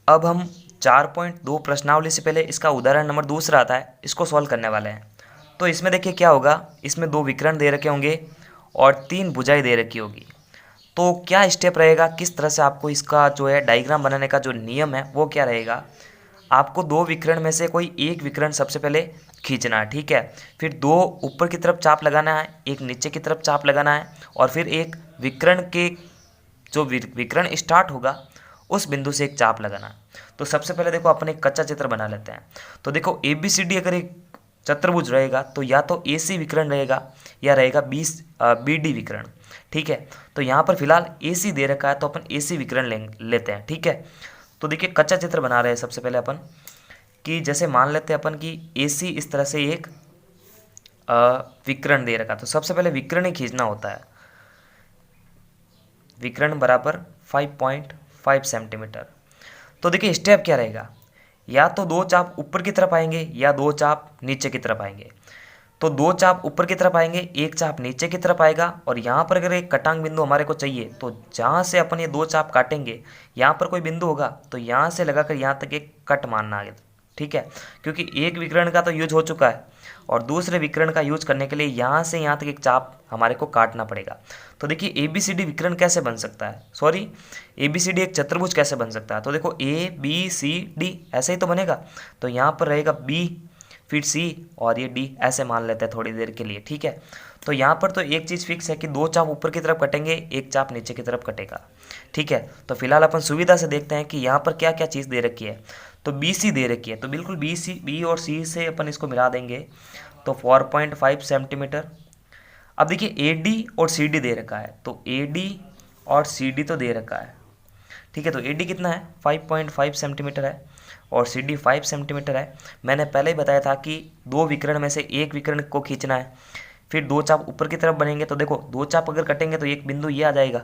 अब हम 4.2 प्रश्नावली से पहले इसका उदाहरण नंबर दूसरा आता है, इसको सॉल्व करने वाले हैं। तो इसमें देखिए क्या होगा, इसमें 2 विकर्ण दे रखे होंगे और 3 भुजाएं दे रखी होगी। तो क्या स्टेप रहेगा, किस तरह से आपको इसका जो है डायग्राम बनाने का जो नियम है वो क्या रहेगा। आपको 2 विकर्ण में से कोई एक विकर्ण सबसे पहले खींचना है, ठीक है। फिर 2 ऊपर की तरफ चाप लगाना है, एक नीचे की तरफ चाप लगाना है, और फिर एक विकर्ण के जो विकर्ण स्टार्ट होगा उस बिंदु से एक चाप लगाना है। तो सबसे पहले देखो अपन एक कच्चा चित्र बना लेते हैं। तो देखो ABCD अगर एक चतुर्भुज रहेगा तो या तो AC विकर्ण रहेगा या रहेगा BD विकर्ण, ठीक है। तो यहाँ पर फिलहाल AC दे रखा है तो अपन AC विकर्ण लेते हैं, ठीक है। तो देखिए कच्चा चित्र बना रहे हैं सबसे पहले अपन, कि जैसे मान लेते हैं अपन कि AC इस तरह से एक विकर्ण दे रखा, तो सबसे पहले विकर्ण ही खींचना होता है। विकर्ण बराबर 5.5 सेंटीमीटर। तो देखिए स्टेप क्या रहेगा, या तो 2 चाप ऊपर की तरफ आएंगे या 2 चाप नीचे की तरफ आएंगे। तो 2 चाप ऊपर की तरफ आएंगे, एक चाप नीचे की तरफ आएगा, और यहाँ पर अगर एक कटांग बिंदु हमारे को चाहिए तो जहाँ से अपन ये 2 चाप काटेंगे यहाँ पर कोई बिंदु होगा तो यहाँ से लगाकर यहाँ तक एक कट मारना आगे, ठीक है। क्योंकि एक विकर्ण का तो यूज हो चुका है और दूसरे विकर्ण का यूज करने के लिए यहाँ से यहाँ तक एक चाप हमारे को काटना पड़ेगा। तो देखिए ABCD विकर्ण कैसे बन सकता है, सॉरी ABCD एक चतुर्भुज कैसे बन सकता है। तो देखो ABCD ऐसे ही तो बनेगा। तो यहाँ पर रहेगा B, फिर C और ये D, ऐसे मान लेते हैं थोड़ी देर के लिए, ठीक है। तो यहाँ पर तो एक चीज़ फिक्स है कि 2 चाप ऊपर की तरफ कटेंगे, एक चाप नीचे की तरफ कटेगा, ठीक है। तो फिलहाल अपन सुविधा से देखते हैं कि यहाँ पर क्या क्या चीज़ दे रखी है। तो BC दे रखी है, तो बिल्कुल B और C से अपन इसको मिला देंगे तो 4.5 सेंटीमीटर। अब देखिए AD और CD दे रखा है, तो AD और CD तो दे रखा है, ठीक है। तो AD कितना है, 5.5 सेंटीमीटर है और CD 5 सेंटीमीटर है। मैंने पहले ही बताया था कि 2 विकर्ण में से एक विकर्ण को खींचना है, फिर 2 चाप ऊपर की तरफ बनेंगे। तो देखो 2 चाप अगर कटेंगे तो एक बिंदु ये आ जाएगा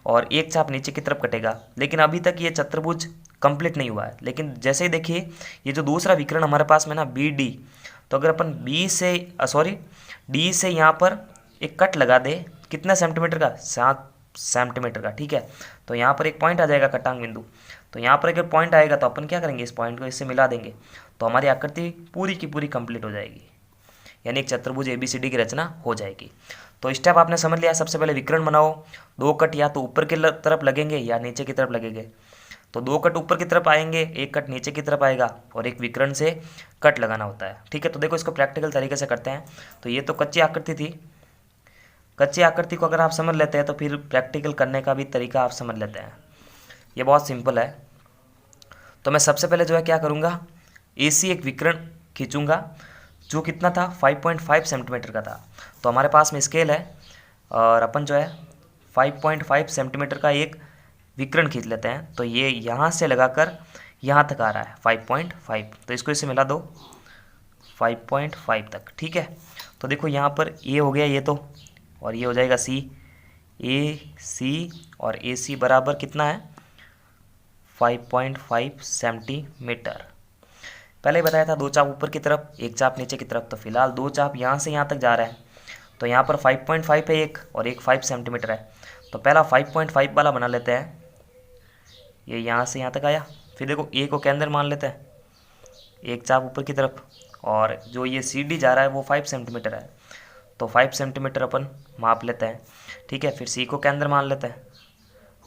और एक चाप नीचे की तरफ कटेगा। लेकिन अभी तक ये चतुर्भुज कंप्लीट नहीं हुआ है। लेकिन जैसे ही देखिए ये जो दूसरा विकर्ण हमारे पास में ना BD, तो अगर अपन D से यहाँ पर एक कट लगा दे, कितना सेंटीमीटर का, 7 सेंटीमीटर का, ठीक है। तो यहाँ पर एक पॉइंट आ जाएगा कटांग बिंदु। तो यहाँ पर अगर पॉइंट आएगा तो अपन क्या करेंगे, इस पॉइंट को इससे मिला देंगे तो हमारी आकृति पूरी की पूरी कंप्लीट हो जाएगी, यानी एक चतुर्भुज ABCD की रचना हो जाएगी। तो स्टेप आपने समझ लिया, सबसे पहले विकर्ण बनाओ। 2 कट या तो ऊपर की तरफ लगेंगे या नीचे की तरफ लगेंगे। तो 2 कट ऊपर की तरफ आएंगे, एक कट नीचे की तरफ आएगा और एक विकर्ण से कट लगाना होता है, ठीक है। तो देखो इसको प्रैक्टिकल तरीके से करते हैं। तो ये तो कच्ची आकृति थी, कच्ची आकृति को अगर आप समझ लेते हैं तो फिर प्रैक्टिकल करने का भी तरीका आप समझ लेते हैं। ये बहुत सिंपल है। तो मैं सबसे पहले जो है क्या करूँगा, AC एक विकर्ण खींचूंगा जो कितना था, 5.5 सेंटीमीटर का था। तो हमारे पास में स्केल है और अपन जो है 5.5 सेंटीमीटर का एक विकर्ण खींच लेते हैं। तो ये यहाँ से लगाकर यहाँ तक आ रहा है 5.5, तो इसको इससे मिला दो 5.5 तक, ठीक है। तो देखो यहाँ पर ये हो गया ये तो, और ये हो जाएगा AC और AC बराबर कितना है, 5.5 सेंटीमीटर। पहले बताया था 2 चाप ऊपर की तरफ, एक चाप नीचे की तरफ। तो फिलहाल 2 चाप यहाँ से यहाँ तक जा रहा है, तो यहाँ पर 5.5 है एक और एक 5 सेंटीमीटर है। तो पहला 5.5 वाला बना लेते हैं, ये यहाँ से यहाँ तक आया। फिर देखो A को केंद्र मान लेते हैं, एक चाप ऊपर की तरफ, और जो ये CD जा रहा है वो 5 सेंटीमीटर है, तो 5 सेंटीमीटर अपन माप लेते हैं, ठीक है। फिर C को केंद्र मान लेते हैं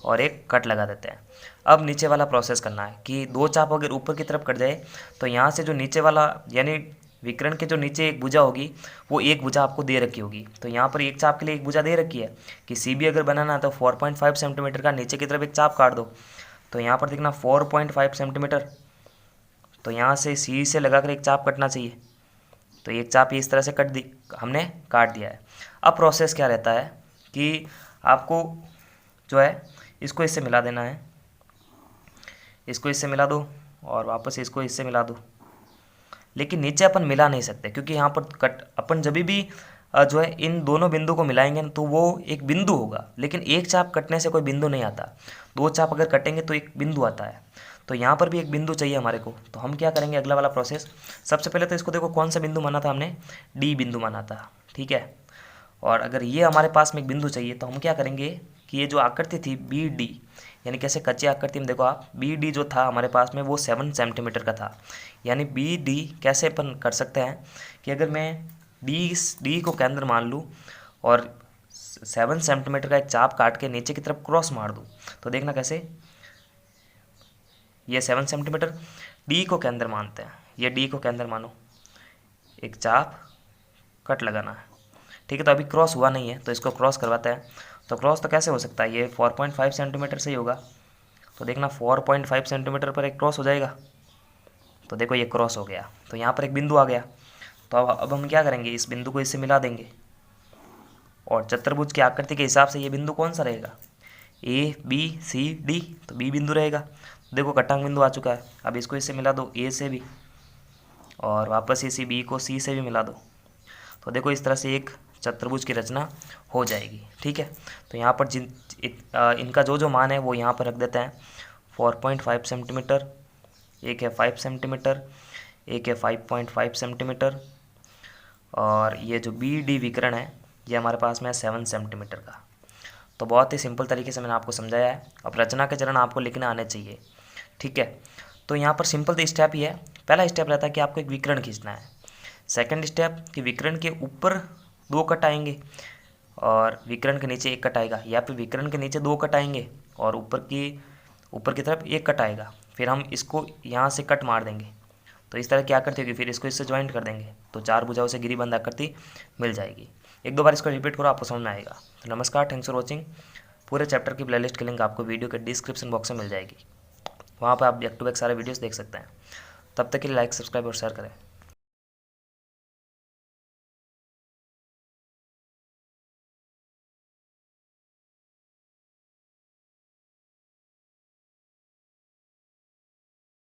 और एक कट लगा देते हैं। अब नीचे वाला प्रोसेस करना है कि 2 चाप अगर ऊपर की तरफ कट जाए तो यहाँ से जो नीचे वाला, यानी विकर्ण के जो नीचे एक भुजा होगी वो एक भुजा आपको दे रखी होगी। तो यहाँ पर एक चाप के लिए एक भुजा दे रखी है कि CB अगर बनाना है तो 4.5 सेंटीमीटर का नीचे की तरफ एक चाप काट दो। तो यहाँ पर देखना 4.5 सेंटीमीटर, तो यहाँ से C से लगाकर एक चाप कटना चाहिए। तो एक चाप इस तरह से हमने काट दिया है। अब प्रोसेस क्या रहता है कि आपको जो है इसको इससे मिला देना है, इसको इससे मिला दो और वापस इसको इससे मिला दो। लेकिन नीचे अपन मिला नहीं सकते क्योंकि यहाँ पर अपन जब भी जो है इन दोनों बिंदु को मिलाएंगे तो वो एक बिंदु होगा, लेकिन एक चाप कटने से कोई बिंदु नहीं आता। 2 चाप अगर कटेंगे तो एक बिंदु आता है। तो यहाँ पर भी एक बिंदु चाहिए हमारे को। तो हम क्या करेंगे, अगला वाला प्रोसेस, सबसे पहले तो इसको देखो कौन सा बिंदु माना था हमने, D बिंदु माना था, ठीक है। और अगर ये हमारे पास में एक बिंदु चाहिए तो हम क्या करेंगे कि ये जो आकृति थी BD, यानी कैसे कच्ची आकृति में देखो आप, बी डी जो था हमारे पास में वो 7 सेंटीमीटर का था। यानी बी डी कैसे अपन कर सकते हैं कि अगर मैं डी को केंद्र मान लूँ और 7 सेंटीमीटर का एक चाप काट के नीचे की तरफ क्रॉस मार दूँ, तो देखना कैसे, ये 7 सेंटीमीटर डी को केंद्र मानते हैं, ये डी को केंद्र मानो, एक चाप कट लगाना है, ठीक है। तो अभी क्रॉस हुआ नहीं है तो इसको क्रॉस करवाते हैं। तो क्रॉस तो कैसे हो सकता है, ये 4.5 सेंटीमीटर से ही होगा। तो देखना 4.5 सेंटीमीटर पर एक क्रॉस हो जाएगा। तो देखो ये क्रॉस हो गया, तो यहाँ पर एक बिंदु आ गया। तो अब हम क्या करेंगे, इस बिंदु को इससे मिला देंगे और चतुर्भुज की आकृति के हिसाब से ये बिंदु कौन सा रहेगा, ए बी सी डी, तो बी बिंदु रहेगा। देखो कटांग बिंदु आ चुका है, अब इसको इससे मिला दो ए से भी और वापस इसी बी को सी से भी मिला दो। तो देखो इस तरह से एक चतुर्भुज की रचना हो जाएगी, ठीक है। तो यहाँ पर इनका जो मान है वो यहाँ पर रख देते हैं, 4.5 सेंटीमीटर, एक है 5 सेंटीमीटर, एक है 5.5 सेंटीमीटर, और ये जो बी डी विकर्ण है ये हमारे पास में है 7 सेंटीमीटर का। तो बहुत ही सिंपल तरीके से मैंने आपको समझाया है। अब रचना के चरण आपको लिखने आने चाहिए, ठीक है। तो यहाँ पर सिंपल स्टेप ही है। पहला स्टेप रहता है कि आपको एक विकर्ण खींचना है। सेकंड स्टेप कि विकर्ण के ऊपर 2 कट आएंगे और विकर्ण के नीचे 1 कट आएगा, या फिर विकर्ण के नीचे 2 कट आएंगे और ऊपर की तरफ 1 कट आएगा। फिर हम इसको यहाँ से कट मार देंगे, तो इस तरह की आकृति होगी। फिर इसको इससे ज्वाइंट कर देंगे तो 4 भुजाओं से गिरिबंध आकृति मिल जाएगी। 1-2 बार इसको रिपीट करो, आपको समझ में आएगा। तो नमस्कार, थैंक्स फॉर वॉचिंग। पूरे चैप्टर की प्लेलिस्ट की लिंक आपको वीडियो के डिस्क्रिप्शन बॉक्स में मिल जाएगी, वहाँ पर आप बैक टू बैक सारे वीडियोस देख सकते हैं। तब तक के लिए लाइक, सब्सक्राइब और शेयर करें।